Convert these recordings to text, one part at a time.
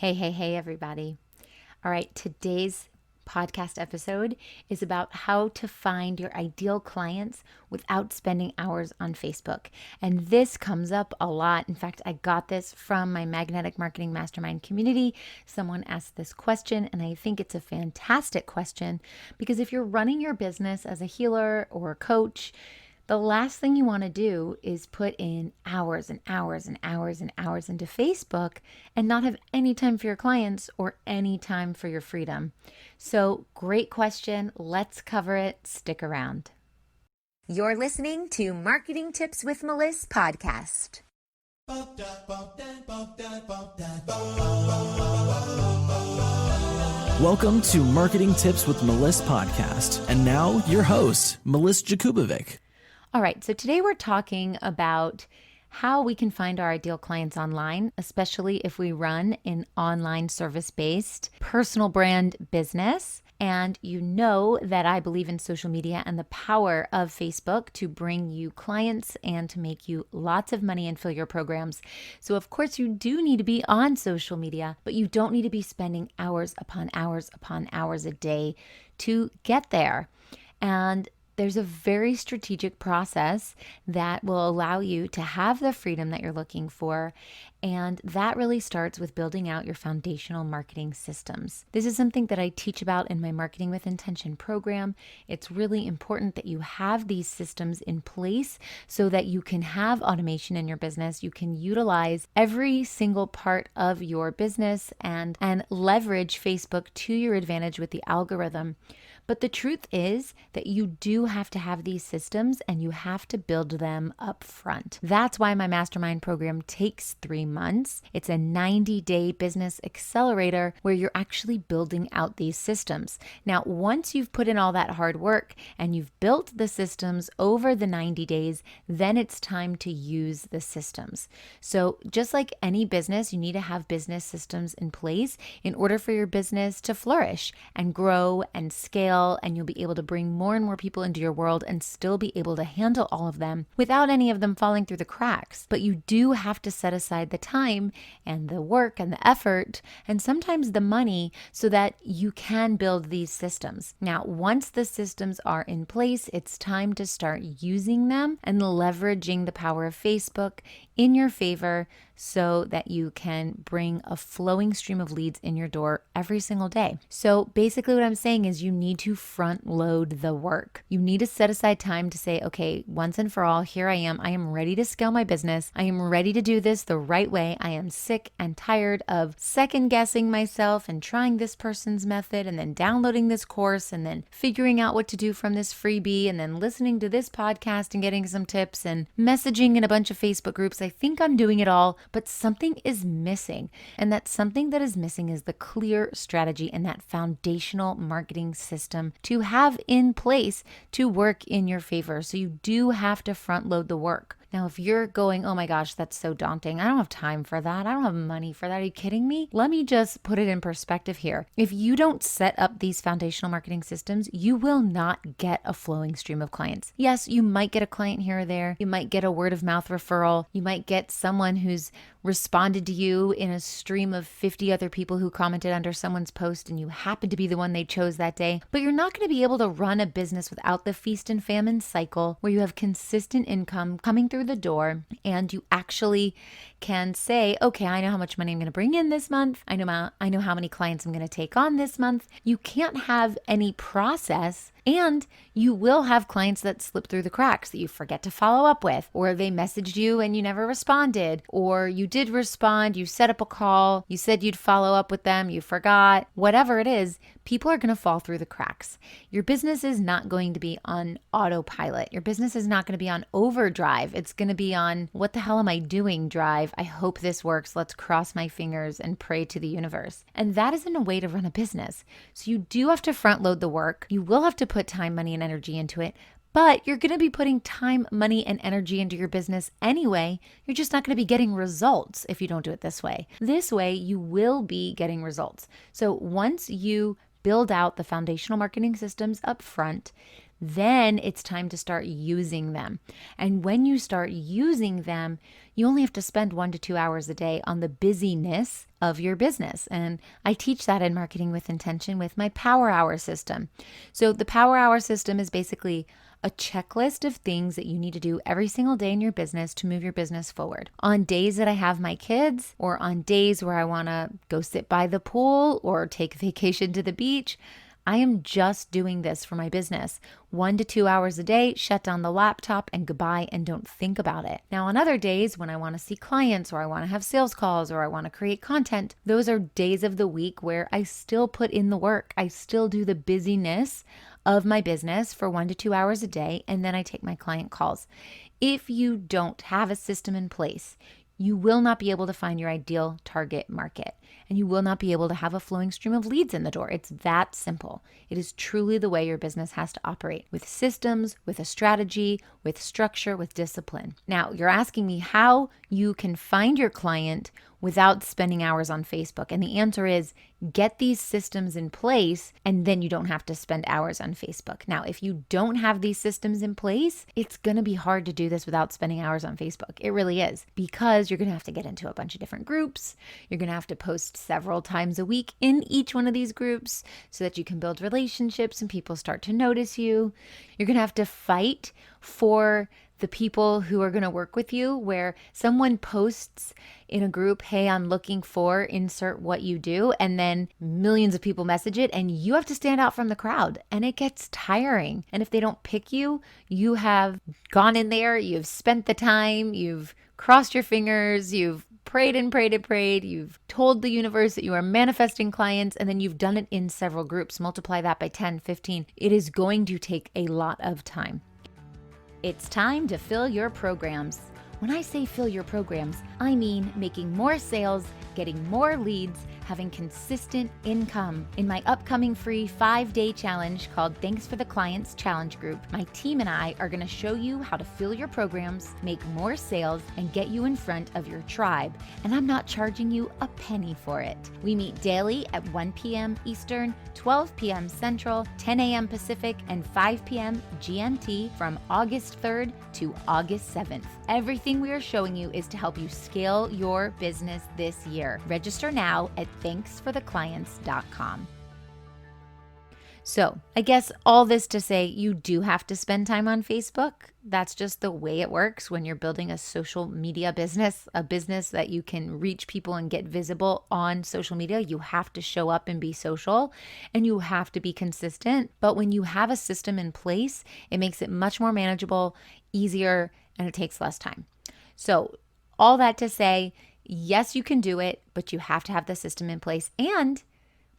Hey, everybody. All right, today's podcast episode is about how to find your ideal clients without spending hours on Facebook. And this comes up a lot. In fact, I got this from my Magnetic Marketing Mastermind community. Someone asked this question, and I think it's a fantastic question because if you're running your business as a healer or a coach, the last thing you want to do is put in hours and hours and hours and hours into Facebook and not have any time for your clients or any time for your freedom. So, great question. Let's cover it. Stick around. You're listening to Marketing Tips with Meliss podcast. Welcome to Marketing Tips with Meliss podcast. And now your host, Meliss-Ep. All right, so today we're talking about how we can find our ideal clients online, especially if we run an online service-based personal brand business. And you know that I believe in social media and the power of Facebook to bring you clients and to make you lots of money and fill your programs. So of course you do need to be on social media, but you don't need to be spending hours upon hours upon hours a day to get there. And there's a very strategic process that will allow you to have the freedom that you're looking for. And that really starts with building out your foundational marketing systems. This is something that I teach about in my Marketing with Intention program. It's really important that you have these systems in place so that you can have automation in your business. You can utilize every single part of your business and leverage Facebook to your advantage with the algorithm. But the truth is that you do have to have these systems and you have to build them up front. That's why my mastermind program takes 3 months. It's a 90-day business accelerator where you're actually building out these systems. Now, once you've put in all that hard work and you've built the systems over the 90 days, then it's time to use the systems. So just like any business, you need to have business systems in place in order for your business to flourish and grow and scale, and you'll be able to bring more and more people into your world and still be able to handle all of them without any of them falling through the cracks. But you do have to set aside the time and the work and the effort and sometimes the money so that you can build these systems. Now, once the systems are in place, it's time to start using them and leveraging the power of Facebook in your favor so that you can bring a flowing stream of leads in your door every single day. So basically what I'm saying is you need to front load the work. You need to set aside time to say, okay, once and for all, here I am. I am ready to scale my business. I am ready to do this the right way. I am sick and tired of second guessing myself and trying this person's method and then downloading this course and then figuring out what to do from this freebie and then listening to this podcast and getting some tips and messaging in a bunch of Facebook groups. I think I'm doing it all, but something is missing. And that something that is missing is the clear strategy and that foundational marketing system to have in place to work in your favor. So you do have to front load the work. Now, if you're going, oh my gosh, that's so daunting. I don't have time for that. I don't have money for that. Are you kidding me? Let me just put it in perspective here. If you don't set up these foundational marketing systems, you will not get a flowing stream of clients. Yes, you might get a client here or there. You might get a word of mouth referral. You might get someone who's responded to you in a stream of 50 other people who commented under someone's post and you happen to be the one they chose that day. But you're not going to be able to run a business without the feast and famine cycle where you have consistent income coming through the door and you actually can say, okay, I know how much money I'm going to bring in this month. I know how many clients I'm going to take on this month. You can't have any process, and you will have clients that slip through the cracks that you forget to follow up with, or they messaged you and you never responded, or you did respond, you set up a call, you said you'd follow up with them, you forgot. Whatever it is, people are going to fall through the cracks. Your business is not going to be on autopilot. Your business is not going to be on overdrive. It's going to be on what the hell am I doing drive. I hope this works. Let's cross my fingers and pray to the universe. And that isn't a way to run a business. So you do have to front load the work. You will have to put time, money, and energy into it. But you're going to be putting time, money, and energy into your business anyway. You're just not going to be getting results if you don't do it this way. This way, you will be getting results. So once you build out the foundational marketing systems up front, Then it's time to start using them. And when you start using them, you only have to spend 1 to 2 hours a day on the busyness of your business. And I teach that in Marketing with Intention with my Power Hour system. So the Power Hour system is basically a checklist of things that you need to do every single day in your business to move your business forward. On days that I have my kids, or on days where I want to go sit by the pool or take a vacation to the beach, I am just doing this for my business. 1 to 2 hours a day, shut down the laptop and goodbye, and don't think about it. Now, on other days when I want to see clients, or I want to have sales calls, or I want to create content, those are days of the week where I still put in the work. I still do the busyness of my business for 1 to 2 hours a day, and then I take my client calls. If you don't have a system in place, you will not be able to find your ideal target market, and you will not be able to have a flowing stream of leads in the door. It's that simple. It is truly the way your business has to operate, with systems, with a strategy, with structure, with discipline. Now, you're asking me how you can find your client without spending hours on Facebook. And the answer is get these systems in place, and then you don't have to spend hours on Facebook. Now, if you don't have these systems in place, it's going to be hard to do this without spending hours on Facebook. It really is, because you're going to have to get into a bunch of different groups. You're going to have to post several times a week in each one of these groups so that you can build relationships and people start to notice you. You're going to have to fight for the people who are going to work with you, where someone posts in a group, hey, I'm looking for insert what you do, and then millions of people message it, and you have to stand out from the crowd, and it gets tiring. And if they don't pick you, you have gone in there, you've spent the time, you've crossed your fingers, you've prayed and prayed and prayed, you've told the universe that you are manifesting clients, and then you've done it in several groups. Multiply that by 10, 15. It is going to take a lot of time. It's time to fill your programs. When I say fill your programs, I mean making more sales, getting more leads, having consistent income. In my upcoming free 5-day challenge called Thanks for the Clients Challenge Group, my team and I are going to show you how to fill your programs, make more sales, and get you in front of your tribe. And I'm not charging you a penny for it. We meet daily at 1 p.m. Eastern, 12 p.m. Central, 10 a.m. Pacific, and 5 p.m. GMT from August 3rd to August 7th. Everything we are showing you is to help you scale your business this year. Register now at thanksfortheclients.com. So I guess all this to say, you do have to spend time on Facebook. That's just the way it works when you're building a social media business, a business that you can reach people and get visible on social media. You have to show up and be social, and you have to be consistent. But when you have a system in place, it makes it much more manageable, easier, and it takes less time. So all that to say, yes, you can do it, but you have to have the system in place. And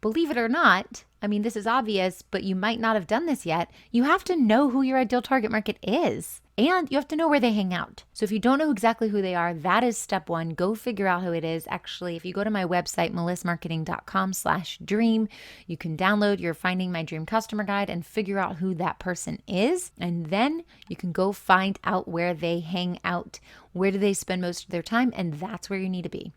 believe it or not, I mean, this is obvious, but you might not have done this yet. You have to know who your ideal target market is, and you have to know where they hang out. So if you don't know exactly who they are, that is step one. Go figure out who it is. Actually, if you go to my website, melissmarketing.com/dream, you can download your Finding My Dream Customer Guide and figure out who that person is. And then you can go find out where they hang out. Where do they spend most of their time? And that's where you need to be.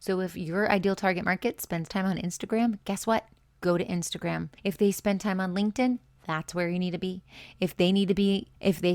So if your ideal target market spends time on Instagram, guess what? Go to Instagram. If they spend time on LinkedIn, that's where you need to be. If they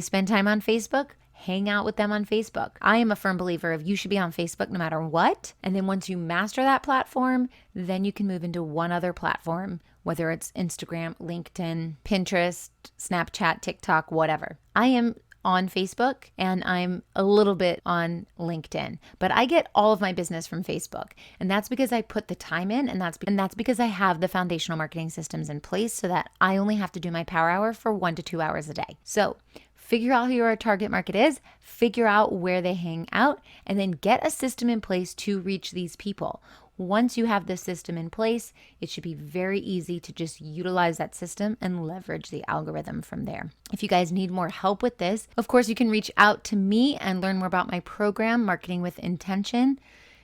spend time on Facebook, hang out with them on Facebook. I am a firm believer of you should be on Facebook no matter what. And then once you master that platform, then you can move into one other platform, whether it's Instagram, LinkedIn, Pinterest, Snapchat, TikTok, whatever. I am on Facebook and I'm a little bit on LinkedIn, but I get all of my business from Facebook. And that's because I put the time in, and that's because I have the foundational marketing systems in place so that I only have to do my power hour for 1 to 2 hours a day. So figure out who your target market is, figure out where they hang out, and then get a system in place to reach these people. Once you have this system in place, it should be very easy to just utilize that system and leverage the algorithm from there. If you guys need more help with this, of course, you can reach out to me and learn more about my program, Marketing with Intention.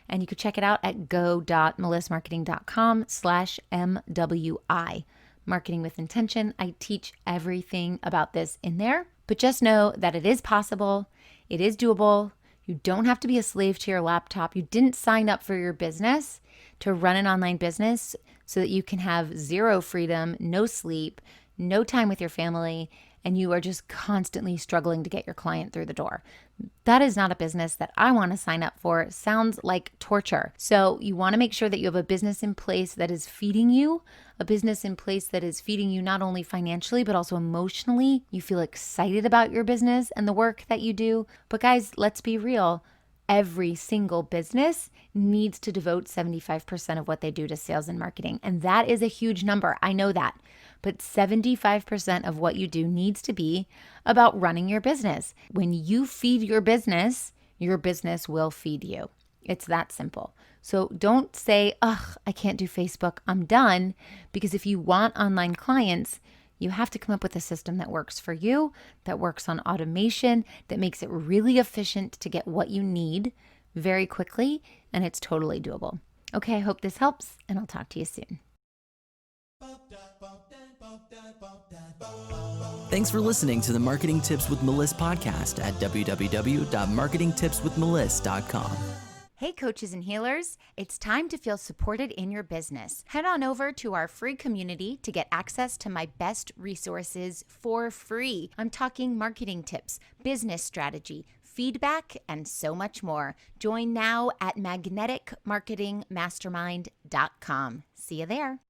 And you can check it out at go.melissmarketing.com/MWI. Marketing with Intention. I teach everything about this in there, but just know that it is possible. It is doable. You don't have to be a slave to your laptop. You didn't sign up for your business to run an online business so that you can have zero freedom, no sleep, no time with your family, and you are just constantly struggling to get your client through the door. That is not a business that I want to sign up for. It sounds like torture. So you want to make sure that you have a business in place that is feeding you, a business in place that is feeding you not only financially, but also emotionally. You feel excited about your business and the work that you do. But guys, let's be real. Every single business needs to devote 75% of what they do to sales and marketing. And that is a huge number. I know that. But 75% of what you do needs to be about running your business. When you feed your business will feed you. It's that simple. So don't say, ugh, I can't do Facebook, I'm done. Because if you want online clients, you have to come up with a system that works for you, that works on automation, that makes it really efficient to get what you need very quickly, and it's totally doable. Okay, I hope this helps, and I'll talk to you soon. Thanks for listening to the Marketing Tips with Meliss podcast at www.marketingtipswithmeliss.com. Hey, coaches and healers, it's time to feel supported in your business. Head on over to our free community to get access to my best resources for free. I'm talking marketing tips, business strategy, feedback, and so much more. Join now at magneticmarketingmastermind.com. See you there.